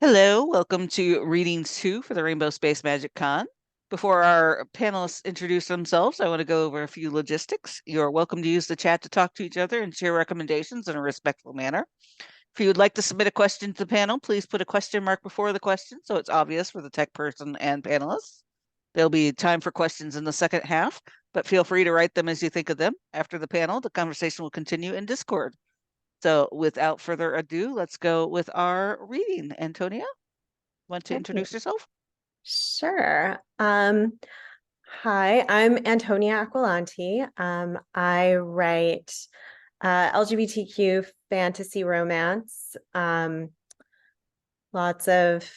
Hello, welcome to Reading 2 for the Rainbow Space Magic Con. Before our panelists introduce themselves, I want to go over a few logistics. You're welcome to use the chat to talk to each other and share recommendations in a respectful manner. If you would like to submit a question to the panel, please put a question mark before the question so it's obvious for the tech person and panelists. There'll be time for questions in the second half, but feel free to write them as you think of them. After the panel, the conversation will continue in Discord. So without further ado, let's go with our reading. Antonia, want to introduce yourself? Sure. Hi, I'm Antonia Aquilante. I write LGBTQ fantasy romance, lots of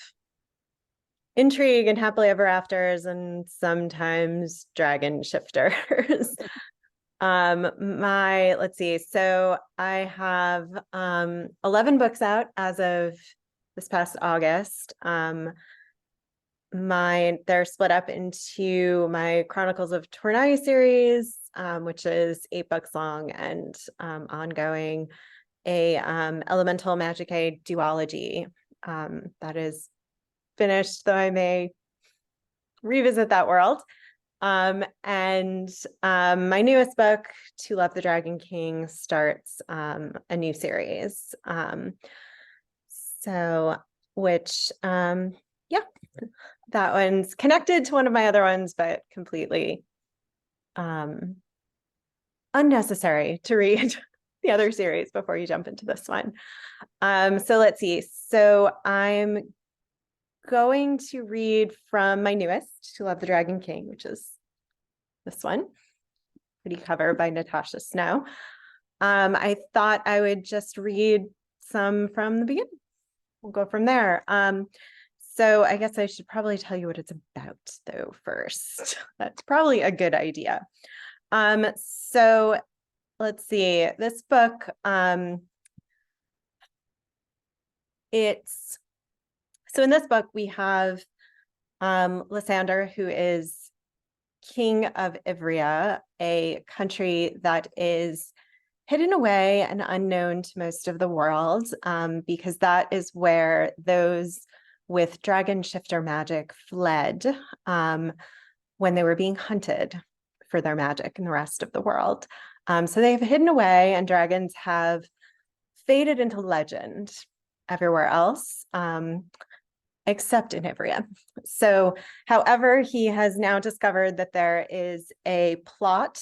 intrigue and happily ever afters, and sometimes dragon shifters. Let's see. So I have 11 books out as of this past August. They're split up into my Chronicles of Tornai series, which is 8 books long and ongoing, a Elemental Magicae duology that is finished, though I may revisit that world. My newest book, To Love the Dragon King, starts a new series. Yeah, that one's connected to one of my other ones, but completely unnecessary to read the other series before you jump into this one. So let's see. So I'm going to read from my newest, To Love the Dragon King, which is this one, pretty cover by Natasha Snow. I thought I would just read some from the beginning. We'll go from there. So I guess I should probably tell you what it's about, though, first. That's probably a good idea. So let's see. This book, so in this book, we have Lysander, who is king of Ivrea, a country that is hidden away and unknown to most of the world, because that is where those with dragon shifter magic fled when they were being hunted for their magic in the rest of the world. So they've hidden away, and dragons have faded into legend everywhere else, except in Ivrea. So, however, he has now discovered that there is a plot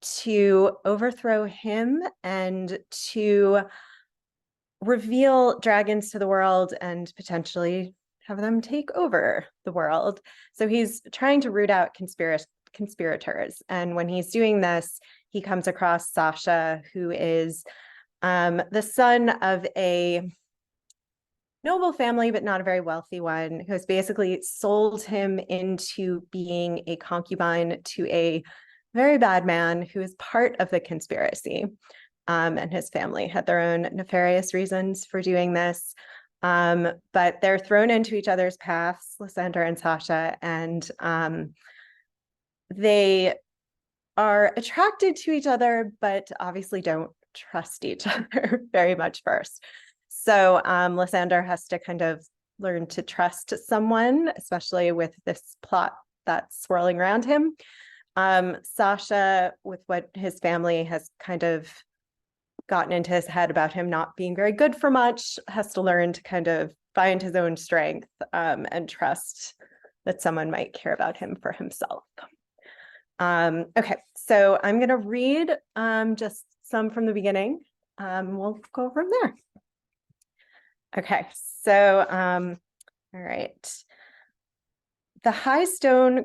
to overthrow him and to reveal dragons to the world and potentially have them take over the world. So he's trying to root out conspirators. And when he's doing this, he comes across Sasha, who is the son of a noble family, but not a very wealthy one, who has basically sold him into being a concubine to a very bad man who is part of the conspiracy. And his family had their own nefarious reasons for doing this. But they're thrown into each other's paths, Lysander and Sasha, and they are attracted to each other, but obviously don't trust each other very much first. So Lysander has to kind of learn to trust someone, especially with this plot that's swirling around him. Sasha, with what his family has kind of gotten into his head about him not being very good for much, has to learn to kind of find his own strength and trust that someone might care about him for himself. Okay, so I'm going to read just some from the beginning. We'll go from there. Okay, so, all right. The high stone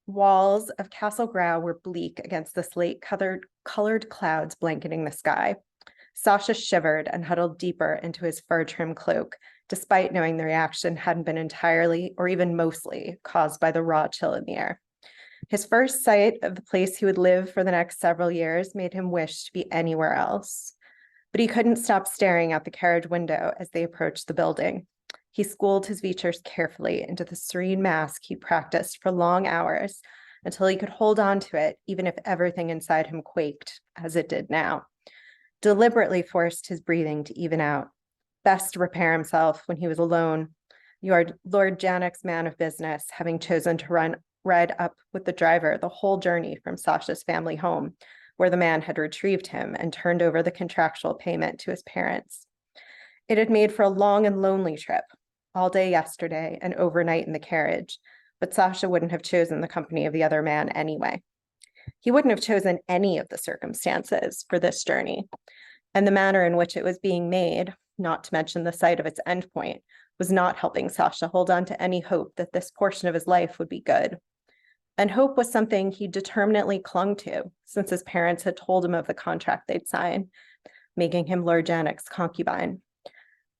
walls of Castle Grau were bleak against the slate-colored clouds blanketing the sky. Sasha shivered and huddled deeper into his fur-trimmed cloak, despite knowing the reaction hadn't been entirely or even mostly caused by the raw chill in the air. His first sight of the place he would live for the next several years made him wish to be anywhere else. But he couldn't stop staring out the carriage window as they approached the building. He schooled his features carefully into the serene mask he practiced for long hours until he could hold on to it, even if everything inside him quaked, as it did now. Deliberately forced his breathing to even out. best to repair himself when he was alone. Lord Janek's man of business, having chosen to ride up with the driver the whole journey from Sasha's family home, where the man had retrieved him and turned over the contractual payment to his parents. It had made for a long and lonely trip, all day yesterday and overnight in the carriage, but Sasha wouldn't have chosen the company of the other man anyway. He wouldn't have chosen any of the circumstances for this journey, and the manner in which it was being made, not to mention the sight of its endpoint, was not helping Sasha hold on to any hope that this portion of his life would be good. And hope was something he determinately clung to, since his parents had told him of the contract they'd signed, making him Lord Janek's concubine.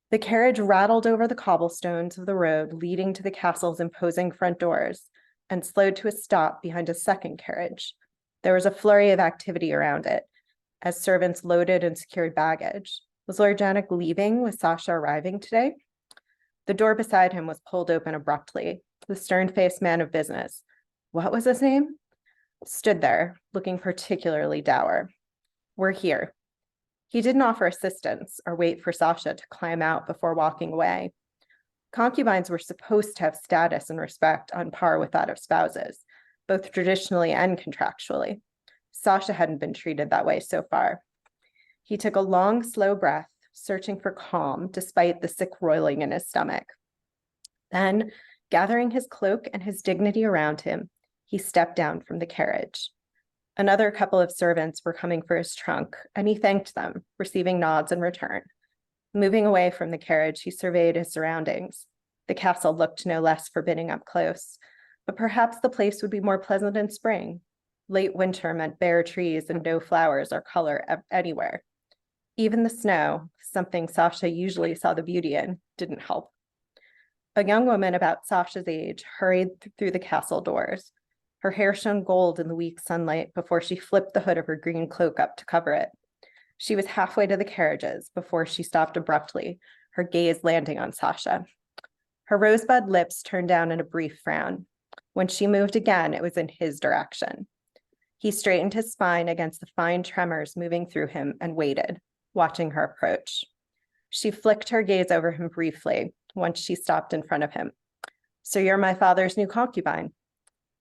The carriage rattled over the cobblestones of the road leading to the castle's imposing front doors and slowed to a stop behind a second carriage. There was a flurry of activity around it as servants loaded and secured baggage. Was Lord Janek leaving with Sasha arriving today? The door beside him was pulled open abruptly. The stern-faced man of business, what was his name, stood there, looking particularly dour. We're here. He didn't offer assistance or wait for Sasha to climb out before walking away. Concubines were supposed to have status and respect on par with that of spouses, both traditionally and contractually. Sasha hadn't been treated that way so far. He took a long, slow breath, searching for calm despite the sick roiling in his stomach. Then, gathering his cloak and his dignity around him, he stepped down from the carriage. Another couple of servants were coming for his trunk, and he thanked them, receiving nods in return. Moving away from the carriage, he surveyed his surroundings. The castle looked no less forbidding up close, but perhaps the place would be more pleasant in spring. Late winter meant bare trees and no flowers or color anywhere. Even the snow, something Sasha usually saw the beauty in, didn't help. A young woman about Sasha's age hurried through the castle doors. Her hair shone gold in the weak sunlight before she flipped the hood of her green cloak up to cover it. She was halfway to the carriages before she stopped abruptly, her gaze landing on Sasha. Her rosebud lips turned down in a brief frown. When she moved again, it was in his direction. He straightened his spine against the fine tremors moving through him and waited, watching her approach. She flicked her gaze over him briefly once she stopped in front of him. So you're my father's new concubine?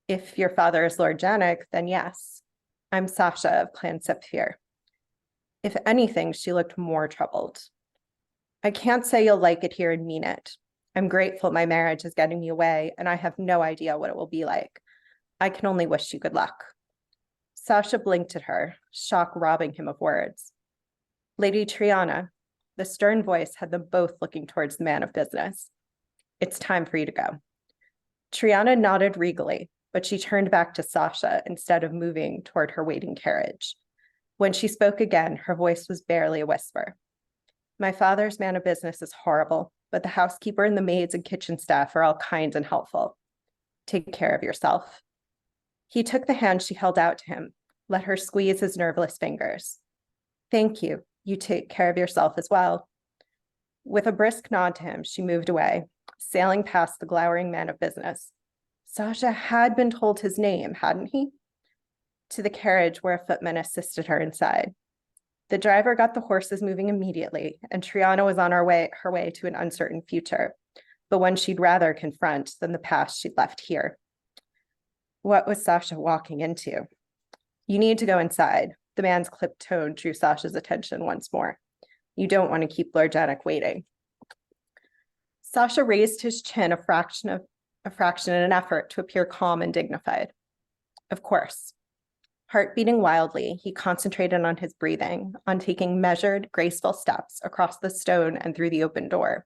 If your father is Lord Janek, then yes. I'm Sasha of Clan Sepfir. If anything, she looked more troubled. I can't say you'll like it here and mean it. I'm grateful my marriage is getting me away, and I have no idea what it will be like. I can only wish you good luck. Sasha blinked at her, shock robbing him of words. Lady Triana, the stern voice had them both looking towards the man of business. It's time for you to go. Triana nodded regally, but she turned back to Sasha instead of moving toward her waiting carriage. When she spoke again, her voice was barely a whisper. My father's man of business is horrible, but the housekeeper and the maids and kitchen staff are all kind and helpful. Take care of yourself. He took the hand she held out to him, let her squeeze his nerveless fingers. Thank you. You take care of yourself as well. With a brisk nod to him, she moved away, sailing past the glowering man of business. Sasha had been told his name, hadn't he? To the carriage where a footman assisted her inside. The driver got the horses moving immediately, and Triana was on her way to an uncertain future, but one she'd rather confront than the past she'd left here. What was Sasha walking into? You need to go inside. The man's clipped tone drew Sasha's attention once more. You don't want to keep Lord Janek waiting. Sasha raised his chin a fraction in an effort to appear calm and dignified. Of course. Heart beating wildly, he concentrated on his breathing, on taking measured, graceful steps across the stone and through the open door.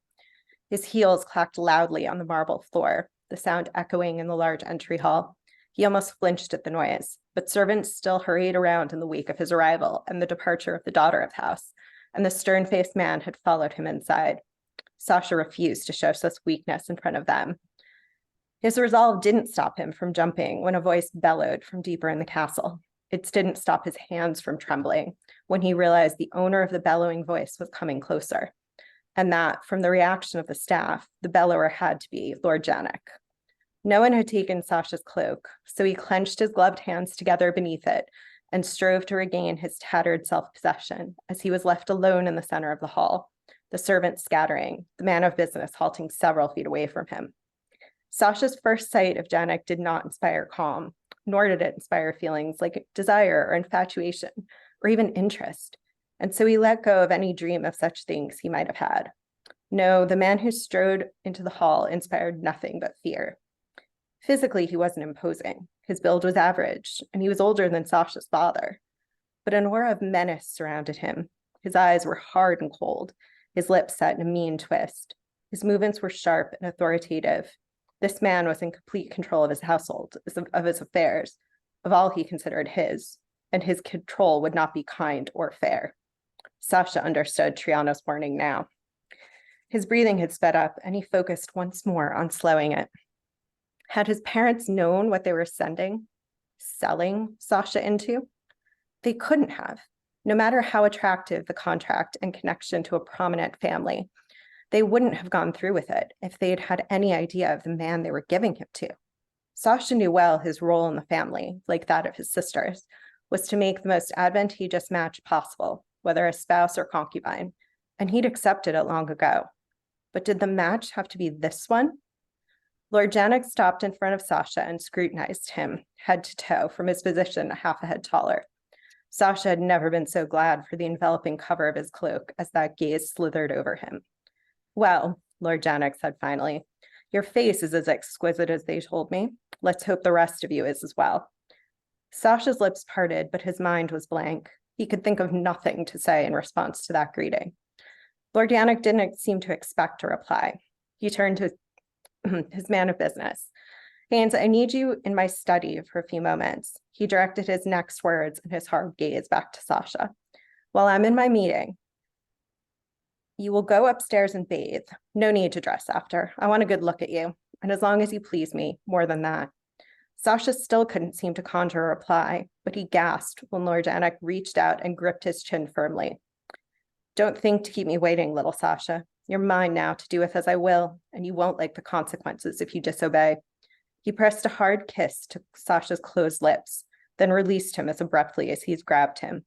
His heels clacked loudly on the marble floor, the sound echoing in the large entry hall. He almost flinched at the noise, but servants still hurried around in the wake of his arrival and the departure of the daughter of the house, and the stern-faced man had followed him inside. Sasha refused to show such weakness in front of them. His resolve didn't stop him from jumping when a voice bellowed from deeper in the castle. It didn't stop his hands from trembling when he realized the owner of the bellowing voice was coming closer, and that, from the reaction of the staff, the bellower had to be Lord Janek. No one had taken Sasha's cloak, so he clenched his gloved hands together beneath it and strove to regain his tattered self-possession as he was left alone in the center of the hall, the servants scattering, the man of business halting several feet away from him. Sasha's first sight of Janek did not inspire calm, nor did it inspire feelings like desire or infatuation or even interest. And so he let go of any dream of such things he might have had. No, the man who strode into the hall inspired nothing but fear. Physically, he wasn't imposing. His build was average, and he was older than Sasha's father. But an aura of menace surrounded him. His eyes were hard and cold, his lips set in a mean twist. His movements were sharp and authoritative. This man was in complete control of his household, of his affairs, of all he considered his, and his control would not be kind or fair. Sasha understood Triano's warning now. His breathing had sped up, and he focused once more on slowing it. Had his parents known what they were selling Sasha into? They couldn't have, no matter how attractive the contract and connection to a prominent family. They wouldn't have gone through with it if they had had any idea of the man they were giving him to. Sasha knew well his role in the family, like that of his sisters, was to make the most advantageous match possible, whether a spouse or concubine, and he'd accepted it long ago. But did the match have to be this one? Lord Janek stopped in front of Sasha and scrutinized him, head to toe, from his position half a head taller. Sasha had never been so glad for the enveloping cover of his cloak as that gaze slithered over him. Well, Lord Janek said finally, your face is as exquisite as they told me. Let's hope the rest of you is as well. Sasha's lips parted, but his mind was blank. He could think of nothing to say in response to that greeting. Lord Janek didn't seem to expect a reply. He turned to his man of business. Haynes, I need you in my study for a few moments. He directed his next words and his hard gaze back to Sasha. While I'm in my meeting, you will go upstairs and bathe. No need to dress after. I want a good look at you. And as long as you please me, more than that. Sasha still couldn't seem to conjure a reply, but he gasped when Lord Janek reached out and gripped his chin firmly. Don't think to keep me waiting, little Sasha. You're mine now to do with as I will, and you won't like the consequences if you disobey. He pressed a hard kiss to Sasha's closed lips, then released him as abruptly as he'd grabbed him.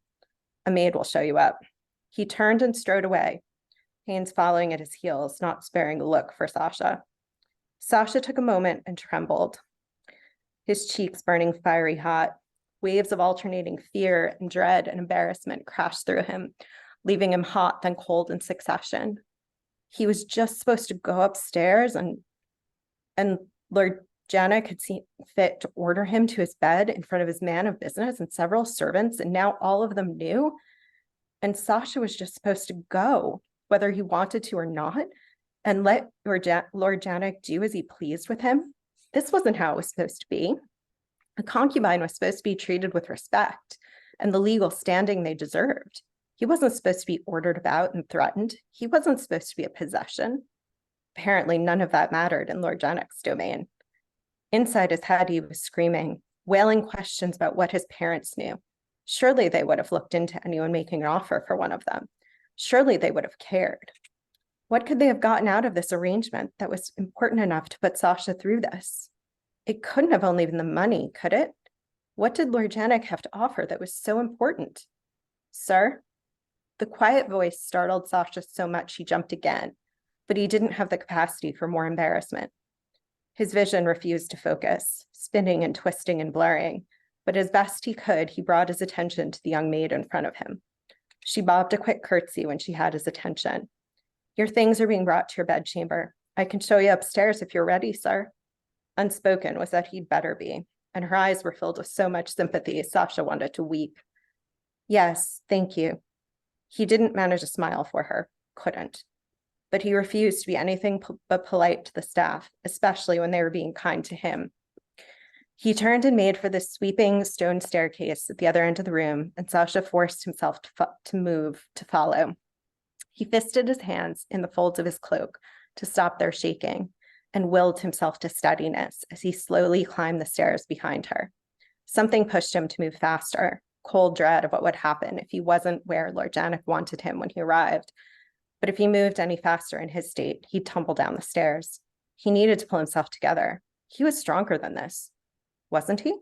A maid will show you up. He turned and strode away, Haynes following at his heels, not sparing a look for Sasha. Sasha took a moment and trembled, his cheeks burning fiery hot. Waves of alternating fear and dread and embarrassment crashed through him, leaving him hot then cold in succession. He was just supposed to go upstairs and Lord Janek had seen fit to order him to his bed in front of his man of business and several servants, and now all of them knew. And Sasha was just supposed to go, whether he wanted to or not, and let Lord Janek do as he pleased with him. This wasn't how it was supposed to be. A concubine was supposed to be treated with respect and the legal standing they deserved. He wasn't supposed to be ordered about and threatened. He wasn't supposed to be a possession. Apparently, none of that mattered in Lord Janek's domain. Inside his head, he was screaming, wailing questions about what his parents knew. Surely they would have looked into anyone making an offer for one of them. Surely they would have cared. What could they have gotten out of this arrangement that was important enough to put Sasha through this? It couldn't have only been the money, could it? What did Lord Janek have to offer that was so important? Sir? The quiet voice startled Sasha so much he jumped again, but he didn't have the capacity for more embarrassment. His vision refused to focus, spinning and twisting and blurring, but as best he could, he brought his attention to the young maid in front of him. She bobbed a quick curtsy when she had his attention. Your things are being brought to your bedchamber. I can show you upstairs if you're ready, sir. Unspoken was that he'd better be, and her eyes were filled with so much sympathy, Sasha wanted to weep. Yes, thank you. He didn't manage a smile for her, couldn't. But he refused to be anything but polite to the staff, especially when they were being kind to him. He turned and made for the sweeping stone staircase at the other end of the room, and Sasha forced himself to move to follow. He fisted his hands in the folds of his cloak to stop their shaking, and willed himself to steadiness as he slowly climbed the stairs behind her. Something pushed him to move faster, cold dread of what would happen if he wasn't where Lord Janek wanted him when he arrived. But if he moved any faster in his state, he'd tumble down the stairs. He needed to pull himself together. He was stronger than this, wasn't he?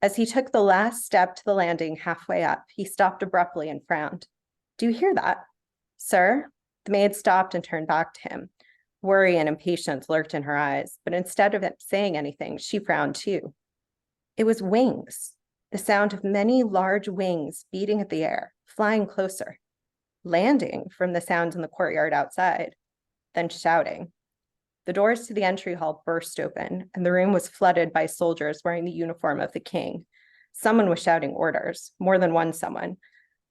As he took the last step to the landing halfway up, he stopped abruptly and frowned. Do you hear that? Sir? The maid stopped and turned back to him. Worry and impatience lurked in her eyes, but instead of saying anything, she frowned too. It was wings, the sound of many large wings beating at the air, flying closer, landing from the sounds in the courtyard outside, then shouting. The doors to the entry hall burst open, and the room was flooded by soldiers wearing the uniform of the king. Someone was shouting orders, more than one someone.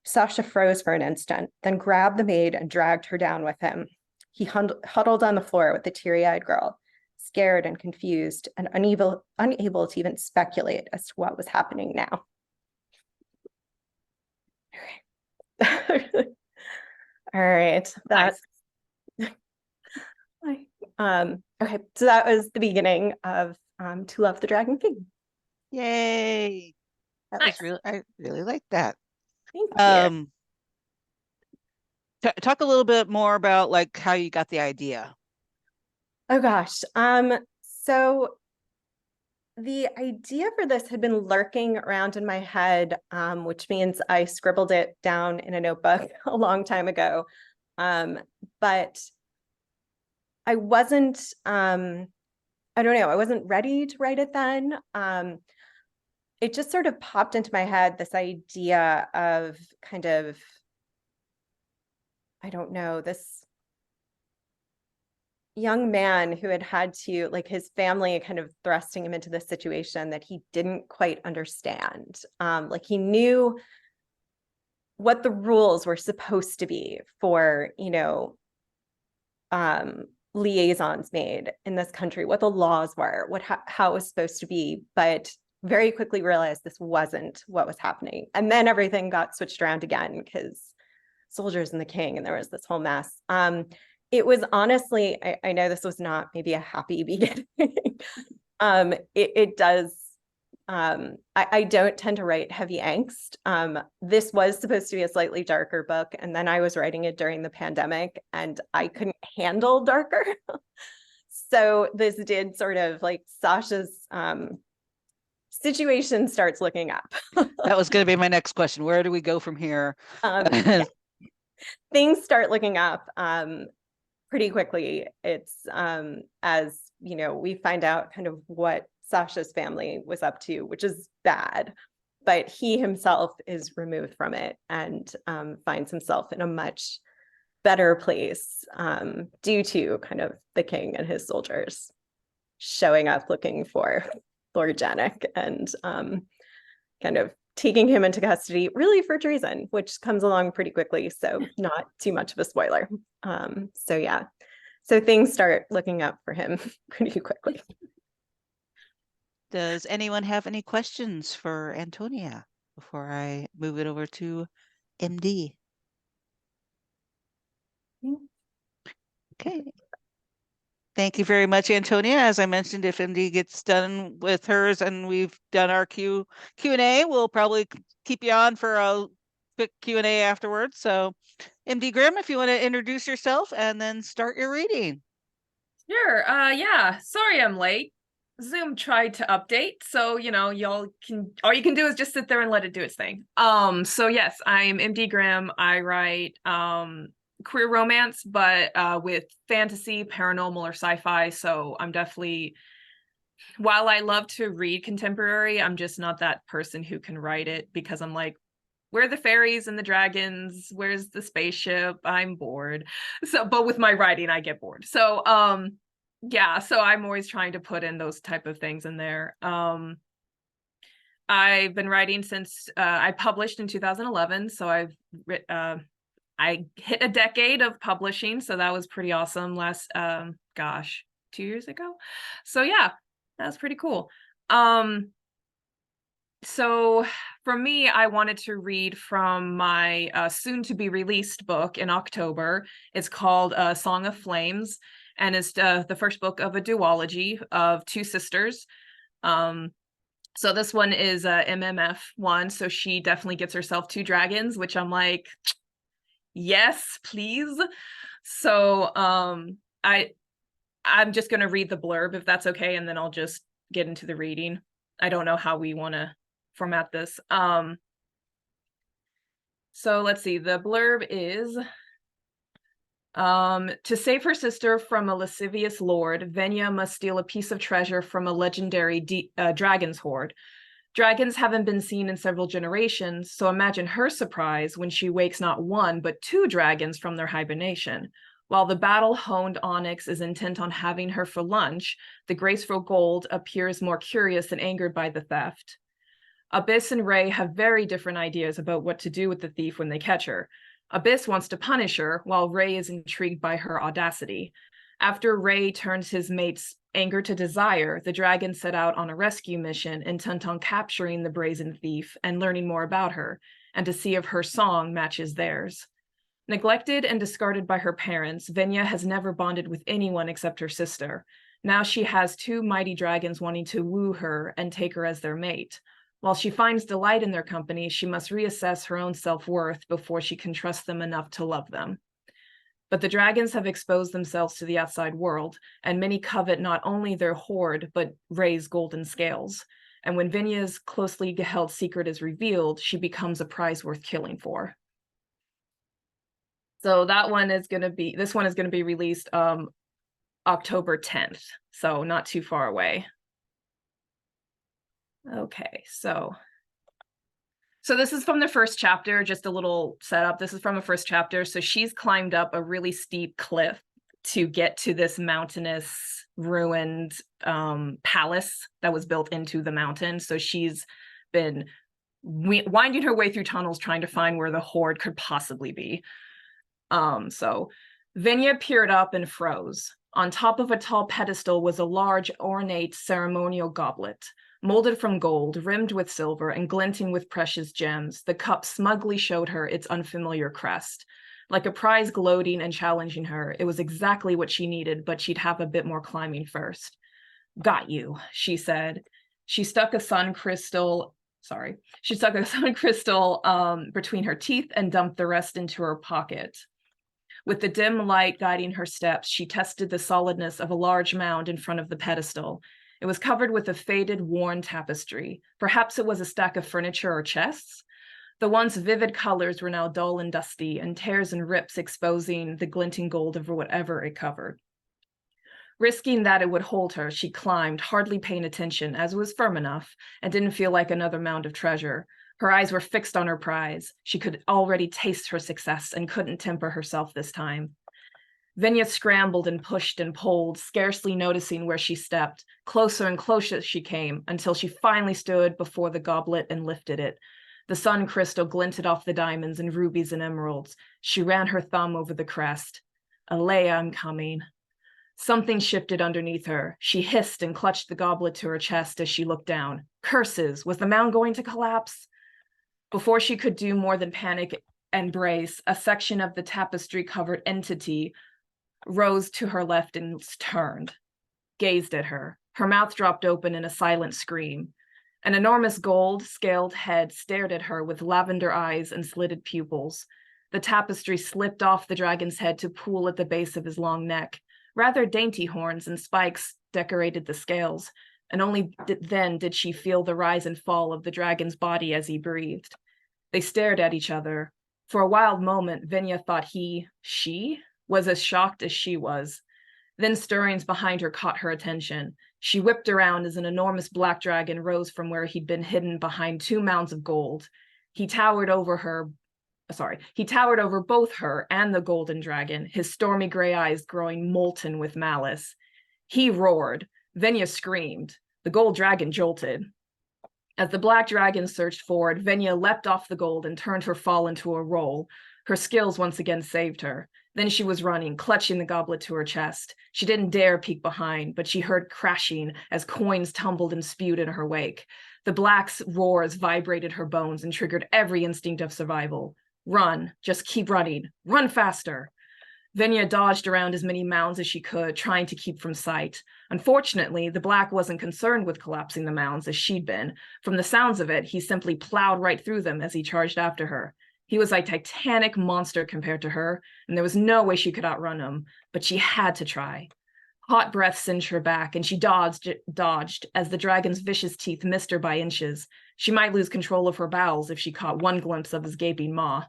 Sasha froze for an instant, then grabbed the maid and dragged her down with him. He huddled on the floor with the teary-eyed girl, scared and confused and unable to even speculate as to what was happening now. All right, that's nice. Okay, so that was the beginning of To Love the Dragon King. Yay! That Nice. was really, I really like that. Thank you. Talk a little bit more about like how you got the idea. Oh gosh. So the idea for this had been lurking around in my head, which means I scribbled it down in a notebook a long time ago. But I wasn't, I don't know, I wasn't ready to write it then. It just sort of popped into my head, this idea of kind of, I don't know, this young man who had to, like, his family kind of thrusting him into this situation that he didn't quite understand. Like, he knew what the rules were supposed to be for, liaisons made in this country, what the laws were, how it was supposed to be, but very quickly realized this wasn't what was happening. And then everything got switched around again because soldiers and the king, and there was this whole mess. It was honestly, I know this was not maybe a happy beginning. It does, I don't tend to write heavy angst. This was supposed to be a slightly darker book, and then I was writing it during the pandemic, and I couldn't handle darker. So this did sort of, like, Sasha's situation starts looking up. That was going to be my next question. Where do we go from here? Things start looking up pretty quickly. It's as we find out kind of what Sasha's family was up to, which is bad, but he himself is removed from it and finds himself in a much better place due to kind of the king and his soldiers showing up looking for Lord Janek and kind of taking him into custody, really for treason, which comes along pretty quickly, so not too much of a spoiler. So yeah, so things start looking up for him pretty quickly. Does anyone have any questions for Antonia before I move it over to MD? Okay. Thank you very much, Antonia. As I mentioned, if MD gets done with hers and we've done our Q&A, we'll probably keep you on for a quick Q&A afterwards. So MD Grimm, if you want to introduce yourself and then start your reading. Sure. Yeah. Sorry I'm late. Zoom tried to update, so y'all can, all you can do is just sit there and let it do its thing. So yes, I'm MD Grimm. I write queer romance, but with fantasy, paranormal, or sci-fi. So I'm definitely, while I love to read contemporary, I'm just not that person who can write it, because I'm like, where are the fairies and the dragons? Where's the spaceship? I'm bored. So, but with my writing, I get bored. So, yeah, so I'm always trying to put in those type of things in there. I've been writing since I published in 2011. So I hit a decade of publishing. So that was pretty awesome last, gosh, 2 years ago. So yeah, that was pretty cool. So for me, I wanted to read from my soon to be released book in October. It's called Song of Flames, and it's the first book of a duology of two sisters. So this one is MMF one, so she definitely gets herself two dragons, which I'm like, yes, please. So I'm just going to read the blurb if that's okay, and then I'll just get into the reading. I don't know how we want to format this. So let's see. The blurb is To save her sister from a lascivious lord, Venya must steal a piece of treasure from a legendary dragon's hoard. Dragons haven't been seen in several generations, so imagine her surprise when she wakes not one, but two dragons from their hibernation. While the battle-honed Onyx is intent on having her for lunch, the graceful Gold appears more curious and angered by the theft. Abyss and Ray have very different ideas about what to do with the thief when they catch her. Abyss wants to punish her, while Ray is intrigued by her audacity. After Ray turns his mate's anger to desire, the dragons set out on a rescue mission intent on capturing the brazen thief and learning more about her, and to see if her song matches theirs. Neglected and discarded by her parents, Venya has never bonded with anyone except her sister. Now she has two mighty dragons wanting to woo her and take her as their mate. While she finds delight in their company, she must reassess her own self-worth before she can trust them enough to love them. But the dragons have exposed themselves to the outside world, and many covet not only their hoard, but Ray's golden scales. And when Venya's closely held secret is revealed, she becomes a prize worth killing for. So this one is going to be released October 10th, so not too far away. Okay, so this is from the first chapter, just a little setup. This is from the first chapter. So she's climbed up a really steep cliff to get to this mountainous, ruined palace that was built into the mountain. So she's been winding her way through tunnels trying to find where the hoard could possibly be. So Venya peered up and froze. On top of a tall pedestal was a large, ornate ceremonial goblet. Molded from gold, rimmed with silver, and glinting with precious gems, the cup smugly showed her its unfamiliar crest. Like a prize gloating and challenging her, it was exactly what she needed, but she'd have a bit more climbing first. Got you, she said. She stuck a sun crystal between her teeth and dumped the rest into her pocket. With the dim light guiding her steps, she tested the solidness of a large mound in front of the pedestal. It was covered with a faded, worn tapestry. Perhaps it was a stack of furniture or chests. The once vivid colors were now dull and dusty, and tears and rips exposing the glinting gold of whatever it covered. Risking that it would hold her, she climbed, hardly paying attention, as it was firm enough, and didn't feel like another mound of treasure. Her eyes were fixed on her prize. She could already taste her success and couldn't temper herself this time. Venya scrambled and pushed and pulled, scarcely noticing where she stepped. Closer and closer she came, until she finally stood before the goblet and lifted it. The sun crystal glinted off the diamonds and rubies and emeralds. She ran her thumb over the crest. Alea, I'm coming. Something shifted underneath her. She hissed and clutched the goblet to her chest as she looked down. Curses! Was the mound going to collapse? Before she could do more than panic and brace, a section of the tapestry-covered entity rose to her left and turned, gazed at her. Her mouth dropped open in a silent scream. An enormous gold-scaled head stared at her with lavender eyes and slitted pupils. The tapestry slipped off the dragon's head to pool at the base of his long neck. Rather dainty horns and spikes decorated the scales, and only then did she feel the rise and fall of the dragon's body as he breathed. They stared at each other. For a wild moment, Venya thought she was as shocked as she was. Then stirrings behind her caught her attention. She whipped around as an enormous black dragon rose from where he'd been hidden behind two mounds of gold. He towered over both her and the golden dragon, his stormy gray eyes growing molten with malice. He roared. Venya screamed. The gold dragon jolted. As the black dragon surged forward, Venya leapt off the gold and turned her fall into a roll. Her skills once again saved her. Then she was running, clutching the goblet to her chest. She didn't dare peek behind, but she heard crashing as coins tumbled and spewed in her wake. The black's roars vibrated her bones and triggered every instinct of survival. Run, just keep running, run faster. Venya dodged around as many mounds as she could, trying to keep from sight. Unfortunately, the black wasn't concerned with collapsing the mounds as she'd been. From the sounds of it, he simply plowed right through them as he charged after her. He was a titanic monster compared to her, and there was no way she could outrun him, but she had to try. Hot breath singed her back, and she dodged as the dragon's vicious teeth missed her by inches. She might lose control of her bowels if she caught one glimpse of his gaping maw.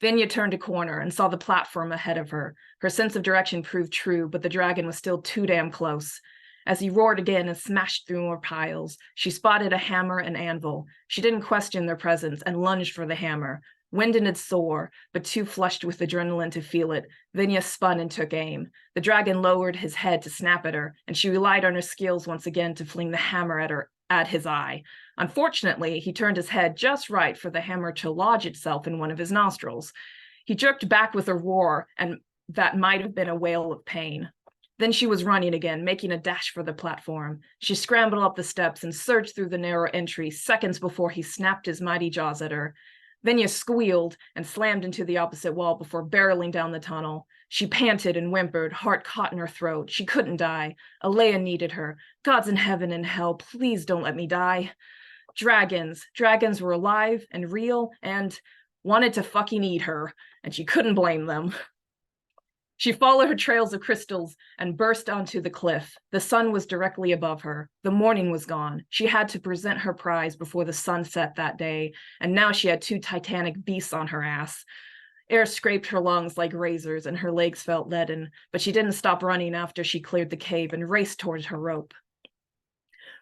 Venya turned a corner and saw the platform ahead of her. Her sense of direction proved true, but the dragon was still too damn close. As he roared again and smashed through more piles, she spotted a hammer and anvil. She didn't question their presence and lunged for the hammer. Winded and sore, but too flushed with adrenaline to feel it, Venya spun and took aim. The dragon lowered his head to snap at her, and she relied on her skills once again to fling the hammer at his eye. Unfortunately, he turned his head just right for the hammer to lodge itself in one of his nostrils. He jerked back with a roar, and that might have been a wail of pain. Then she was running again, making a dash for the platform. She scrambled up the steps and surged through the narrow entry seconds before he snapped his mighty jaws at her. Venya squealed and slammed into the opposite wall before barreling down the tunnel. She panted and whimpered, heart caught in her throat. She couldn't die. Alea needed her. Gods in heaven and hell, please don't let me die. Dragons. Dragons were alive and real and wanted to fucking eat her, and she couldn't blame them. She followed her trails of crystals and burst onto the cliff. The sun was directly above her. The morning was gone. She had to present her prize before the sun set that day, and now she had 2 titanic beasts on her ass. Air scraped her lungs like razors, and her legs felt leaden, but she didn't stop running after she cleared the cave and raced towards her rope.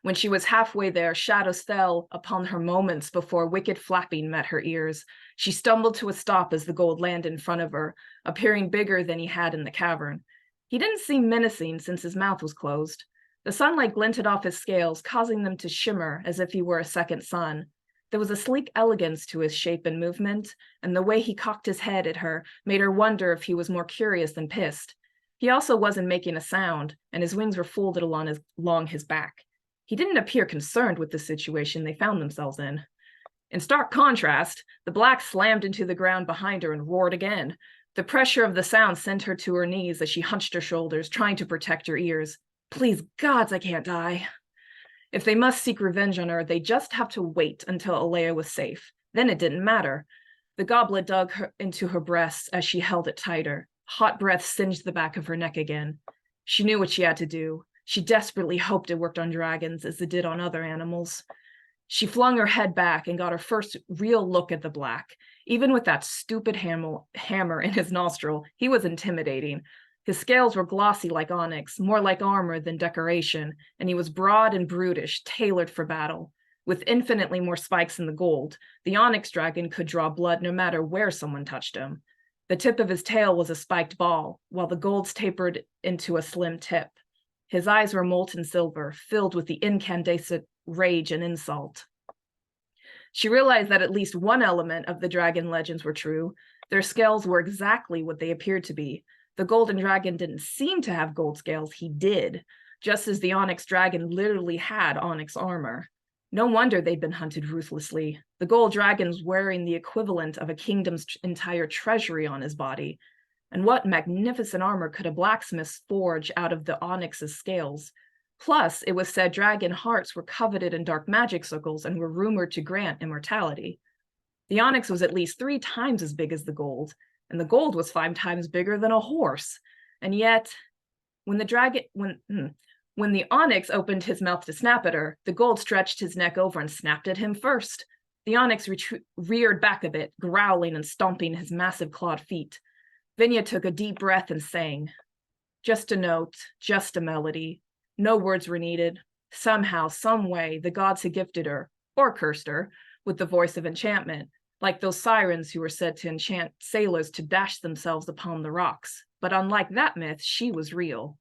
When she was halfway there, shadows fell upon her moments before wicked flapping met her ears. She stumbled to a stop as the gold landed in front of her, appearing bigger than he had in the cavern. He didn't seem menacing since his mouth was closed. The sunlight glinted off his scales, causing them to shimmer as if he were a second sun. There was a sleek elegance to his shape and movement, and the way he cocked his head at her made her wonder if he was more curious than pissed. He also wasn't making a sound, and his wings were folded along his back. He didn't appear concerned with the situation they found themselves in. In stark contrast, the black slammed into the ground behind her and roared again. The pressure of the sound sent her to her knees as she hunched her shoulders, trying to protect her ears. Please, gods, I can't die. If they must seek revenge on her, they just have to wait until Alea was safe. Then it didn't matter. The goblet dug into her breasts as she held it tighter. Hot breath singed the back of her neck again. She knew what she had to do. She desperately hoped it worked on dragons as it did on other animals. She flung her head back and got her first real look at the black. Even with that stupid hammer in his nostril, he was intimidating. His scales were glossy like onyx, more like armor than decoration, and he was broad and brutish, tailored for battle. With infinitely more spikes than the gold, the onyx dragon could draw blood no matter where someone touched him. The tip of his tail was a spiked ball, while the golds tapered into a slim tip. His eyes were molten silver, filled with the incandescent rage and insult. She realized that at least one element of the dragon legends were true. Their scales were exactly what they appeared to be. The golden dragon didn't seem to have gold scales, he did, just as the onyx dragon literally had onyx armor. No wonder they'd been hunted ruthlessly. The gold dragon's wearing the equivalent of a kingdom's entire treasury on his body. And what magnificent armor could a blacksmith forge out of the onyx's scales? Plus, it was said dragon hearts were coveted in dark magic circles and were rumored to grant immortality. The onyx was at least 3 times as big as the gold, and the gold was 5 times bigger than a horse. And yet, when the onyx opened his mouth to snap at her, the gold stretched his neck over and snapped at him first. The onyx reared back a bit, growling and stomping his massive clawed feet. Venya took a deep breath and sang. Just a note, just a melody. No words were needed. Somehow, some way, the gods had gifted her, or cursed her, with the voice of enchantment, like those sirens who were said to enchant sailors to dash themselves upon the rocks. But unlike that myth, she was real.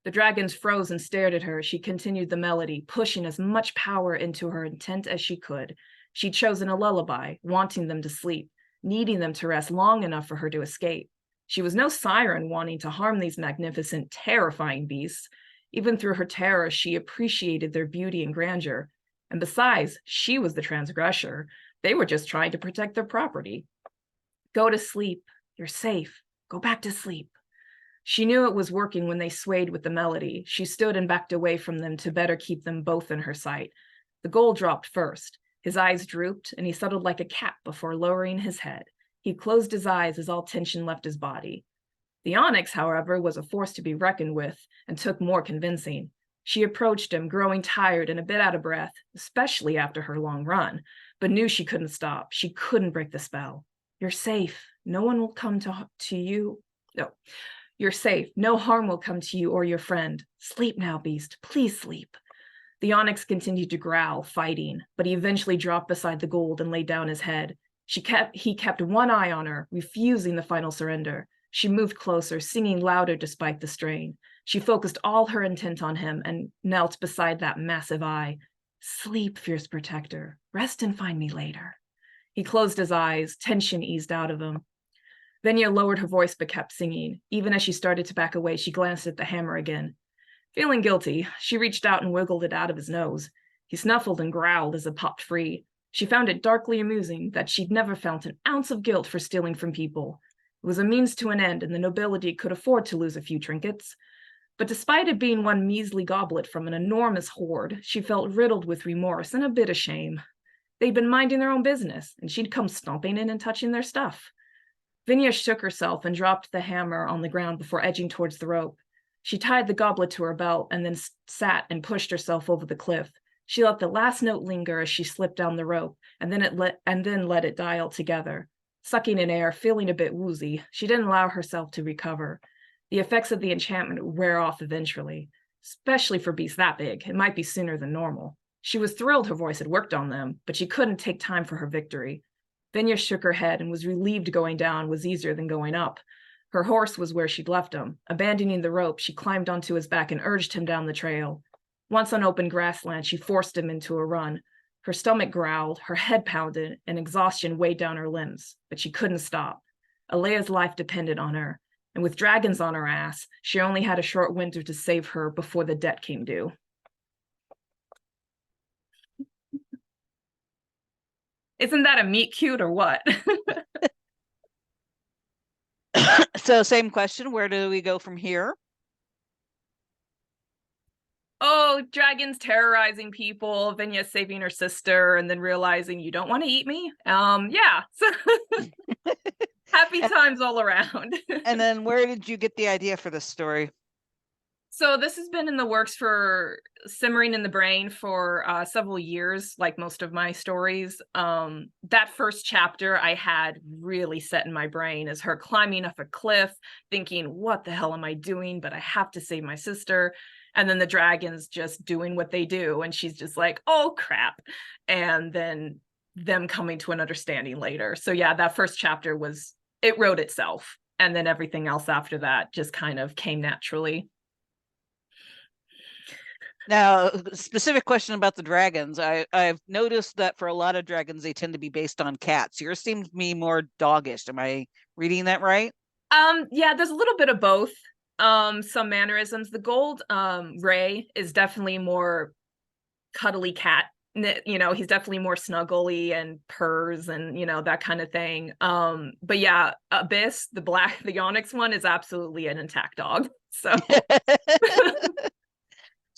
The dragons froze and stared at her. She continued the melody, pushing as much power into her intent as she could. She'd chosen a lullaby, wanting them to sleep, needing them to rest long enough for her to escape. She was no siren wanting to harm these magnificent, terrifying beasts. Even through her terror, she appreciated their beauty and grandeur. And besides, she was the transgressor. They were just trying to protect their property. Go to sleep. You're safe. Go back to sleep. She knew it was working when they swayed with the melody. She stood and backed away from them to better keep them both in her sight. The gold dropped first. His eyes drooped, and he settled like a cat before lowering his head. He closed his eyes as all tension left his body. The onyx, however, was a force to be reckoned with and took more convincing. She approached him, growing tired and a bit out of breath, especially after her long run, but knew she couldn't stop. She couldn't break the spell. You're safe. No one will come to you. No, you're safe. No harm will come to you or your friend. Sleep now, beast. Please sleep. The onyx continued to growl, fighting, but he eventually dropped beside the gold and laid down his head. He kept one eye on her, refusing the final surrender. She moved closer, singing louder despite the strain. She focused all her intent on him and knelt beside that massive eye. Sleep, fierce protector. Rest and find me later. He closed his eyes, tension eased out of him. Venya lowered her voice but kept singing. Even as she started to back away, she glanced at the hammer again. Feeling guilty, she reached out and wiggled it out of his nose. He snuffled and growled as it popped free. She found it darkly amusing that she'd never felt an ounce of guilt for stealing from people. It was a means to an end, and the nobility could afford to lose a few trinkets. But despite it being one measly goblet from an enormous hoard, she felt riddled with remorse and a bit of shame. They'd been minding their own business, and she'd come stomping in and touching their stuff. Vinya shook herself and dropped the hammer on the ground before edging towards the rope. She tied the goblet to her belt and then sat and pushed herself over the cliff. She let the last note linger as she slipped down the rope, and then let it die altogether. Sucking in air, feeling a bit woozy, she didn't allow herself to recover. The effects of the enchantment would wear off eventually, especially for beasts that big. It might be sooner than normal. She was thrilled her voice had worked on them, but she couldn't take time for her victory. Venya shook her head and was relieved going down was easier than going up. Her horse was where she'd left him. Abandoning the rope, she climbed onto his back and urged him down the trail. Once on open grassland, she forced him into a run. Her stomach growled, her head pounded, and exhaustion weighed down her limbs, but she couldn't stop. Alea's life depended on her, and with dragons on her ass, she only had a short winter to save her before the debt came due. Isn't that a meet cute or what? So same question, where do we go from here? Oh, dragons terrorizing people, Venya saving her sister, and then realizing you don't want to eat me. Yeah. Happy times all around. And then where did you get the idea for this story? So this has been in the works for simmering in the brain for several years, like most of my stories. That first chapter I had really set in my brain as her climbing up a cliff, thinking, what the hell am I doing? But I have to save my sister. And then the dragons just doing what they do. And she's just like, oh, crap. And then them coming to an understanding later. So yeah, that first chapter it wrote itself. And then everything else after that just kind of came naturally. Now, specific question about the dragons. I've noticed that for a lot of dragons, they tend to be based on cats. Yours seems to be more doggish. Am I reading that right? Yeah, there's a little bit of both. Some mannerisms. The gold Ray is definitely more cuddly cat. He's definitely more snuggly and purrs and that kind of thing. But yeah, Abyss, the onyx one, is absolutely an intact dog. So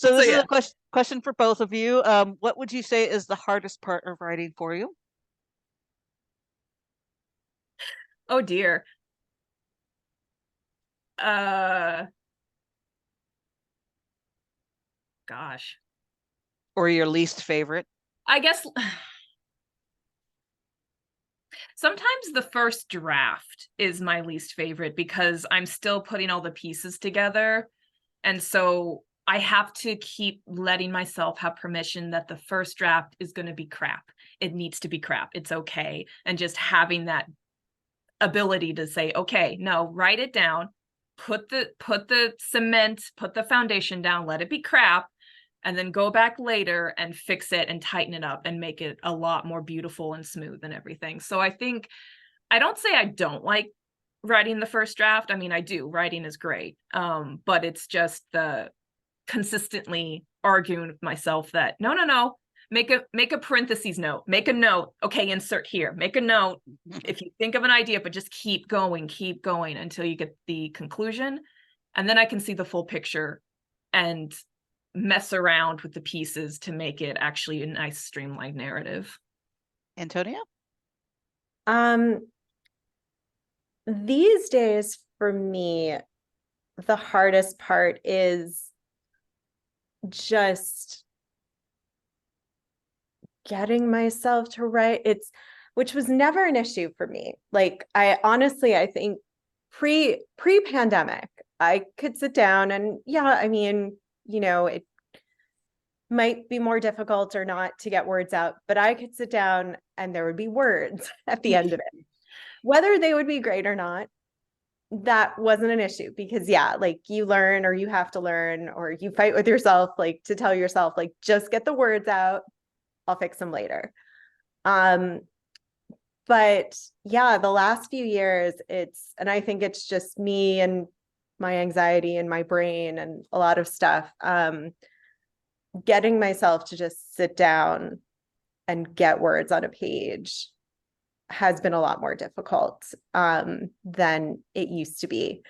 So this So, is yeah. a question for both of you. What would you say is the hardest part of writing for you? Oh dear. Gosh. Or your least favorite? I guess sometimes the first draft is my least favorite because I'm still putting all the pieces together. And so I have to keep letting myself have permission that the first draft is going to be crap. It needs to be crap. It's okay. And just having that ability to say, okay, no, write it down, put the cement, put the foundation down, let it be crap, and then go back later and fix it and tighten it up and make it a lot more beautiful and smooth and everything. So I don't say I don't like writing the first draft. I mean, I do. Writing is great. But it's just the consistently arguing with myself that no, make a parentheses note, make a note. Okay, insert here, make a note if you think of an idea, but just keep going until you get the conclusion. And then I can see the full picture and mess around with the pieces to make it actually a nice streamlined narrative. Antonia? These days for me, the hardest part is just getting myself to write. which was never an issue for me. Like I honestly, I think pre-pandemic, I could sit down and yeah, I mean, it might be more difficult or not to get words out, but I could sit down and there would be words at the end of it. Whether they would be great or not, that wasn't an issue because yeah, like you learn or you have to learn or you fight with yourself, like to tell yourself, like, just get the words out, I'll fix them later. But yeah, the last few years, and I think it's just me and my anxiety and my brain and a lot of stuff, getting myself to just sit down and get words on a page has been a lot more difficult than it used to be.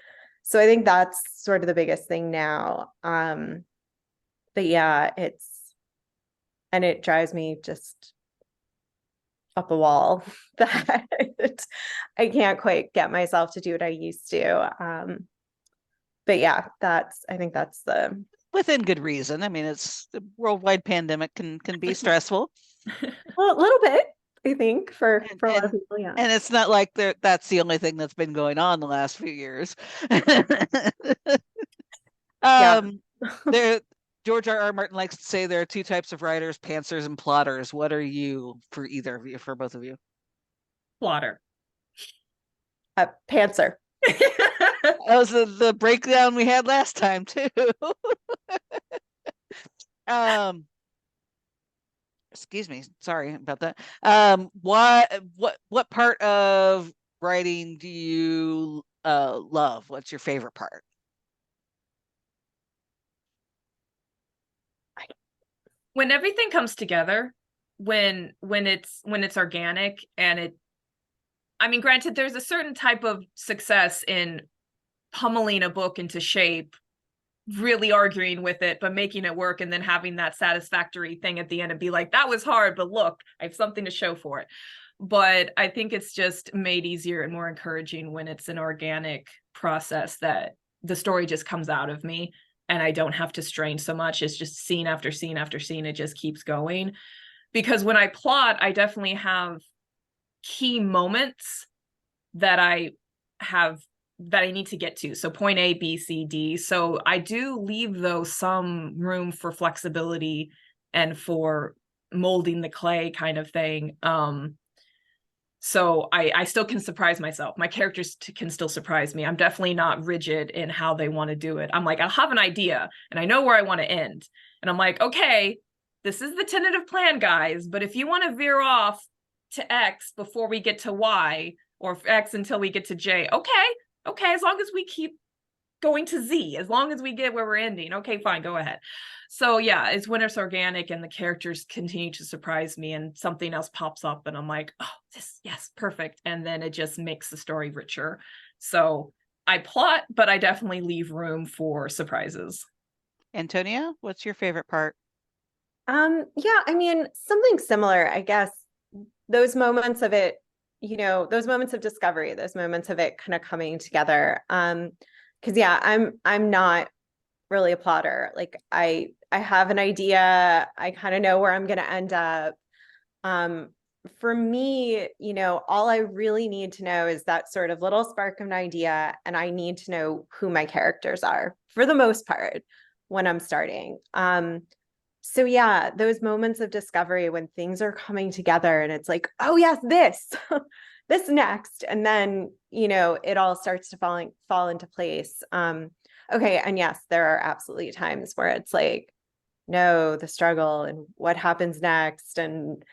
So I think that's sort of the biggest thing now. But yeah, it drives me just up the wall that I can't quite get myself to do what I used to. But yeah, I think that's the Within good reason. I mean, it's the worldwide pandemic can be stressful. well, a little bit, I think, for And, a lot of and people, yeah. and it's not like that's the only thing that's been going on the last few years. Yeah. There, George R. Martin likes to say there are two types of writers, pantsers and plotters. What are you for either of you, for both of you? Plotter. Pantser. That was the breakdown we had last time too. Excuse me, sorry about that. What part of writing do you love? What's your favorite part? When everything comes together, when it's organic and I mean, granted, there's a certain type of success in pummeling a book into shape, really arguing with it, but making it work, and then having that satisfactory thing at the end and be like, that was hard, but look, I have something to show for it. But I think it's just made easier and more encouraging when it's an organic process that the story just comes out of me and I don't have to strain so much. It's just scene after scene after scene. It just keeps going. Because when I plot, I definitely have key moments that I need to get to. So point A, B, C, D. So I do leave though some room for flexibility and for molding the clay kind of thing. So I still can surprise myself. My characters can still surprise me. I'm definitely not rigid in how they want to do it. I'm like, I'll have an idea and I know where I want to end. And I'm like, okay, this is the tentative plan, guys. But if you want to veer off to X before we get to Y, or X until we get to J, okay, as long as we keep going to Z, as long as we get where we're ending, okay, fine, go ahead. So yeah, it's when it's organic and the characters continue to surprise me and something else pops up and I'm like, oh, yes, perfect. And then it just makes the story richer. So I plot, but I definitely leave room for surprises. Antonia, what's your favorite part? Yeah, I mean, something similar, I guess. Those moments of it, those moments of discovery, those moments of it kind of coming together. Because yeah, I'm not really a plotter. Like I have an idea, I kind of know where I'm gonna end up. For me, all I really need to know is that sort of little spark of an idea, and I need to know who my characters are for the most part when I'm starting. So yeah, those moments of discovery when things are coming together and it's like, oh yes, this, this next. And then, it all starts to fall into place. Okay. And yes, there are absolutely times where it's like, no, the struggle and what happens next. And,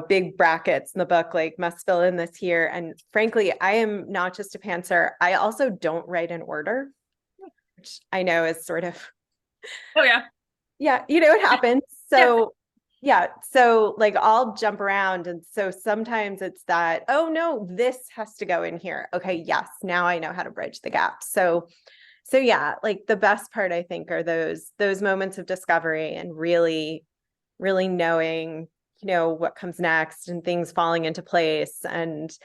big brackets in the book, like must fill in this here. And frankly, I am not just a pantser. I also don't write in order, which I know is sort of, Oh yeah. yeah, it happens. So yeah, so like I'll jump around. And so sometimes it's that, oh no, this has to go in here. Okay, yes, now I know how to bridge the gap. So yeah, like the best part I think are those moments of discovery and really, really knowing, what comes next and things falling into place and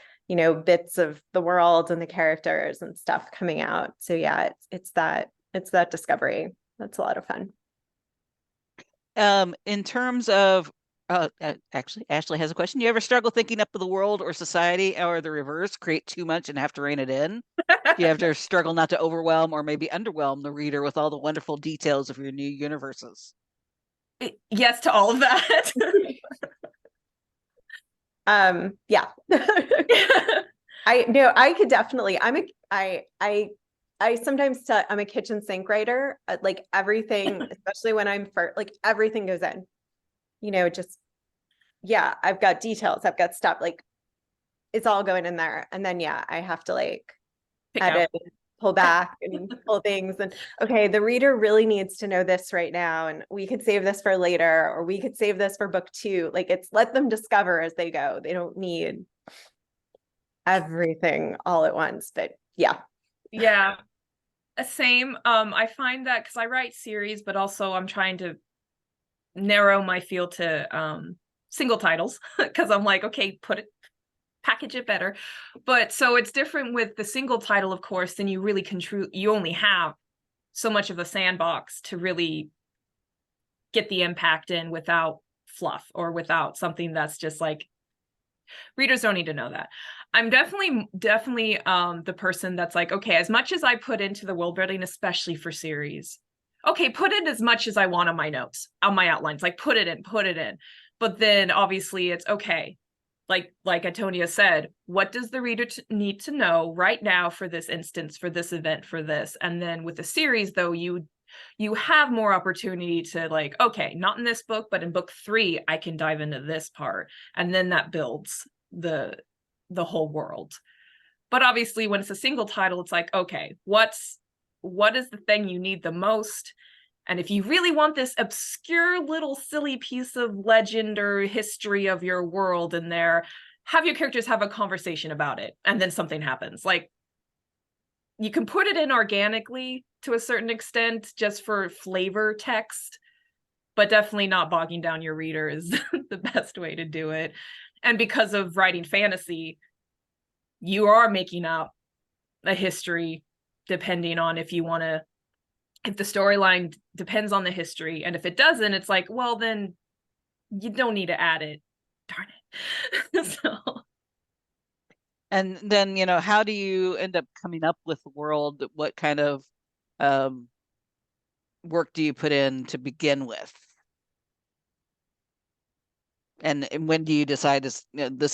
bits of the world and the characters and stuff coming out. So yeah, it's that discovery. That's a lot of fun. In terms of Actually, Ashley has a question. You ever struggle thinking up of the world or society, or the reverse, create too much and have to rein it in? Do you have to struggle not to overwhelm or maybe underwhelm the reader with all the wonderful details of your new universes? Yes to all of that. Yeah. I could definitely, I sometimes tell I'm a kitchen sink writer. Like everything, especially when I'm first, like everything goes in, just, yeah, I've got details, I've got stuff, like it's all going in there. And then, yeah, I have to like Pick out. edit, pull back and pull things. And okay, the reader really needs to know this right now. And we could save this for later, or we could save this for book 2. Like it's let them discover as they go. They don't need everything all at once, but yeah. Yeah. Same. I find that because I write series, but also I'm trying to narrow my field to single titles because I'm like, okay, package it better. But so it's different with the single title, of course, then you really you only have so much of a sandbox to really get the impact in without fluff or without something that's just like, readers don't need to know that. I'm definitely the person that's like, okay, as much as I put into the world building, especially for series, okay, put in as much as I want on my notes, on my outlines, like put it in. But then obviously it's okay. Like Antonia said, what does the reader need to know right now for this instance, for this event, for this? And then with the series, though, you have more opportunity to like, okay, not in this book, but in book 3, I can dive into this part. And then that builds the whole world. But obviously when it's a single title, it's like, okay, what is the thing you need the most? And if you really want this obscure little silly piece of legend or history of your world in there, have your characters have a conversation about it, and then something happens. Like, you can put it in organically to a certain extent just for flavor text, but definitely not bogging down your reader is the best way to do it. And because of writing fantasy, you are making up a history depending on if you want to, if the storyline depends on the history. And if it doesn't, it's like, well, then you don't need to add it. Darn it. So. And then, how do you end up coming up with the world? What kind of work do you put in to begin with? And when do you decide this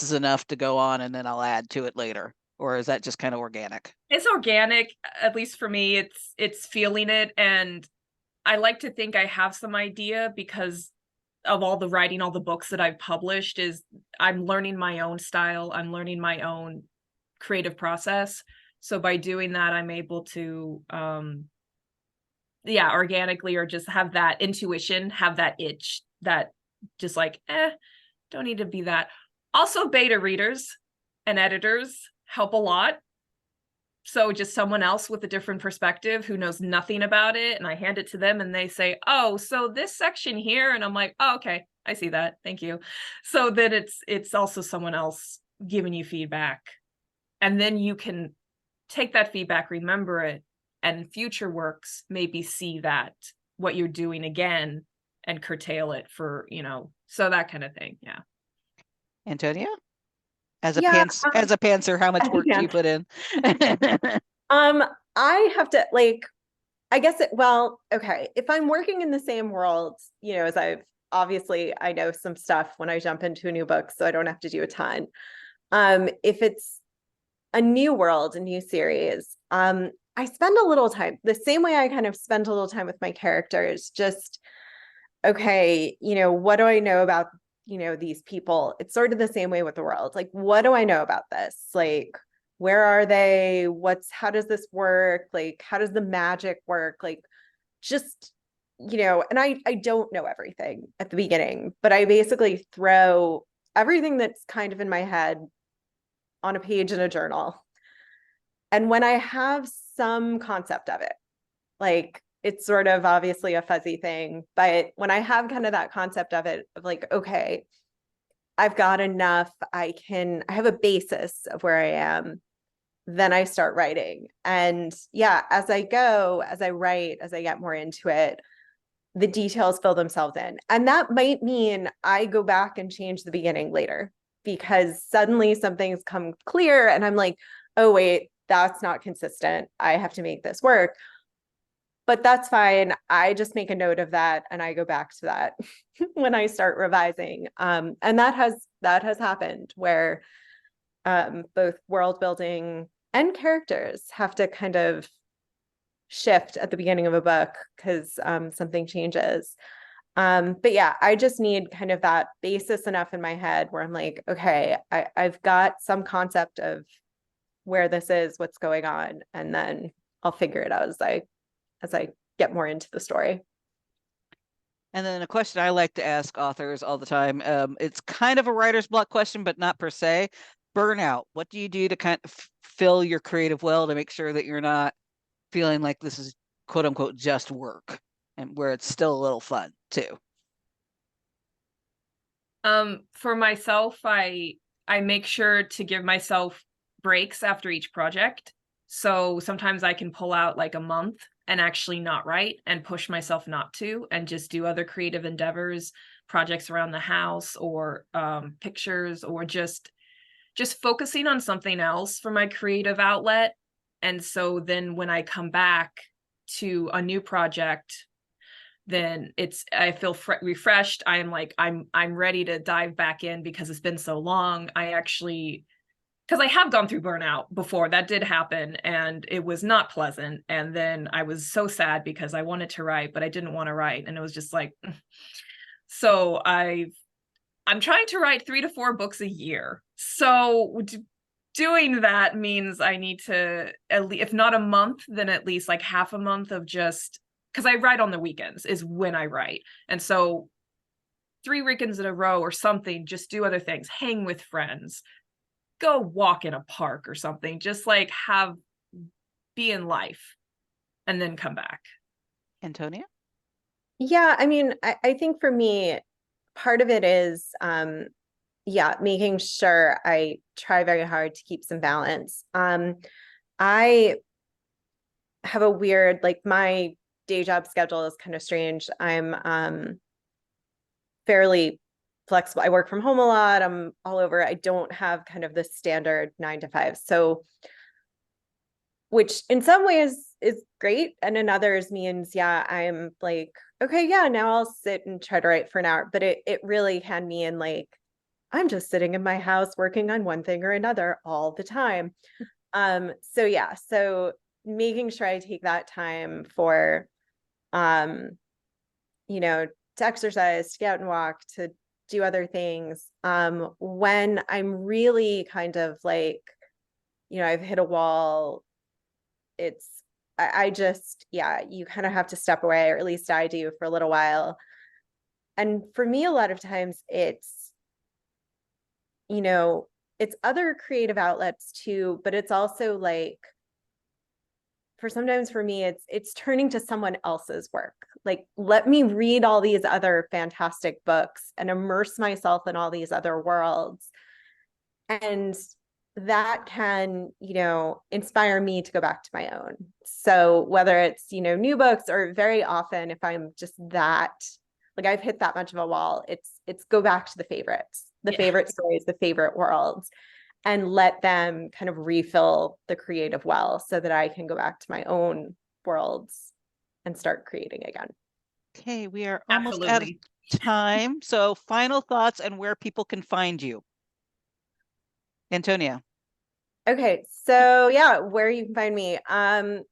is enough to go on and then I'll add to it later? Or is that just kind of organic? It's organic, at least for me. It's feeling it. And I like to think I have some idea because of all the writing, all the books that I've published, is I'm learning my own style. I'm learning my own creative process. So by doing that, I'm able to, organically, or just have that intuition, have that itch that just like, don't need to be that. Also, beta readers and editors help a lot. So just someone else with a different perspective who knows nothing about it, and I hand it to them and they say, oh, so this section here, and I'm like, oh, okay, I see that, thank you. So then it's also someone else giving you feedback, and then you can take that feedback, remember it, and future works maybe see that what you're doing again and curtail it for, so that kind of thing. Yeah. Antonia? As a Yeah, pantser, how much work do you put in? I have to I guess okay. If I'm working in the same world, as I know some stuff when I jump into a new book, so I don't have to do a ton. If it's a new world, a new series, I spend a little time, the same way I kind of spend a little time with my characters, just, okay, what do I know about these people? It's sort of the same way with the world. Like, what do I know about this? Like, where are they? How does this work? Like, how does the magic work? Like, just, and I don't know everything at the beginning, but I basically throw everything that's kind of in my head on a page in a journal. And when I have some concept of it, like, it's sort of obviously a fuzzy thing, but when I have kind of that concept of it, of like, okay, I've got enough, I have a basis of where I am, then I start writing. And yeah, as I go, as I write, as I get more into it, the details fill themselves in. And that might mean I go back and change the beginning later because suddenly something's come clear and I'm like, oh, wait, that's not consistent. I have to make this work. But that's fine. I just make a note of that and I go back to that when I start revising. And that has happened where both world building and characters have to kind of shift at the beginning of a book because something changes. But yeah, I just need kind of that basis enough in my head where I'm like, okay, I've got some concept of where this is, what's going on, and then I'll figure it out as I get more into the story. And then a question I like to ask authors all the time. It's kind of a writer's block question, but not per se. Burnout. What do you do to kind of fill your creative well to make sure that you're not feeling like this is quote unquote just work and where it's still a little fun too? For myself, I make sure to give myself breaks after each project. So sometimes I can pull out like a month and actually not write and push myself not to and just do other creative endeavors, projects around the house or pictures or just focusing on something else for my creative outlet. And so then when I come back to a new project, then I feel refreshed. I am like, I'm ready to dive back in because it's been so long. Because I have gone through burnout before. That did happen and it was not pleasant. And then I was so sad because I wanted to write, but I didn't want to write. And it was just like, so I'm trying to write 3 to 4 books a year. So doing that means I need to, if not a month, then at least like half a month of just, because I write on the weekends is when I write. And so 3 weekends in a row or something, just do other things, hang with friends, go walk in a park or something, just like be in life and then come back. Antonia? Yeah, I mean, I think for me, part of it is making sure I try very hard to keep some balance. I have a weird, like my day job schedule is kind of strange. I'm fairly flexible. I work from home a lot. I'm all over. I don't have kind of the standard 9 to 5. So, which in some ways is great. And in others means, yeah, I'm like, okay, yeah, now I'll sit and try to write for an hour. But it really can mean like, I'm just sitting in my house working on one thing or another all the time. So yeah, so making sure I take that time for, you know, to exercise, to get out and walk, to do other things. When I'm really kind of like, I've hit a wall, I just, yeah, you kind of have to step away, or at least I do for a little while. And for me, a lot of times it's other creative outlets too, but it's also like, sometimes for me, it's turning to someone else's work. Like, let me read all these other fantastic books and immerse myself in all these other worlds. And that can, inspire me to go back to my own. So whether it's, new books, or very often if I'm just that, like I've hit that much of a wall, it's go back to the favorites, favorite stories, the favorite worlds, and let them kind of refill the creative well so that I can go back to my own worlds and start creating again. Okay, we are almost out of Absolutely. time. So final thoughts and where people can find you. Antonia. Okay, so yeah, where you can find me. I'm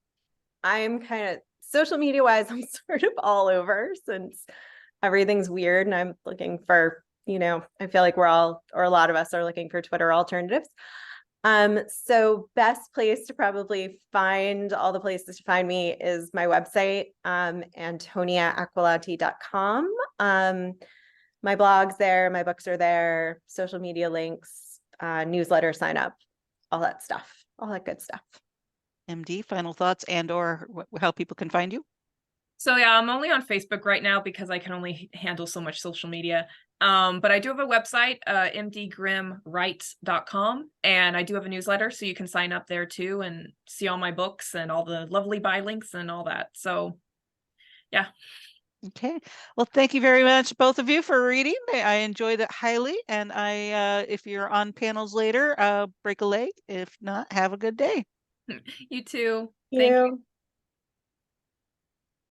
kind of social media wise, I'm sort of all over since everything's weird and I'm looking for, I feel like we're all, or a lot of us are looking for Twitter alternatives. So best place to probably find all the places to find me is my website, antoniaaquilante.com. My blog's there, my books are there, social media links, newsletter sign up, all that stuff, all that good stuff. MD, final thoughts and or how people can find you? So yeah, I'm only on Facebook right now because I can only handle so much social media. But I do have a website, mdgrimmwrites.com, and I do have a newsletter, so you can sign up there too and see all my books and all the lovely buy links and all that. So yeah. Okay. Well, thank you very much, both of you, for reading. I enjoyed it highly. And if you're on panels later, break a leg. If not, have a good day. You too. Thank you. You.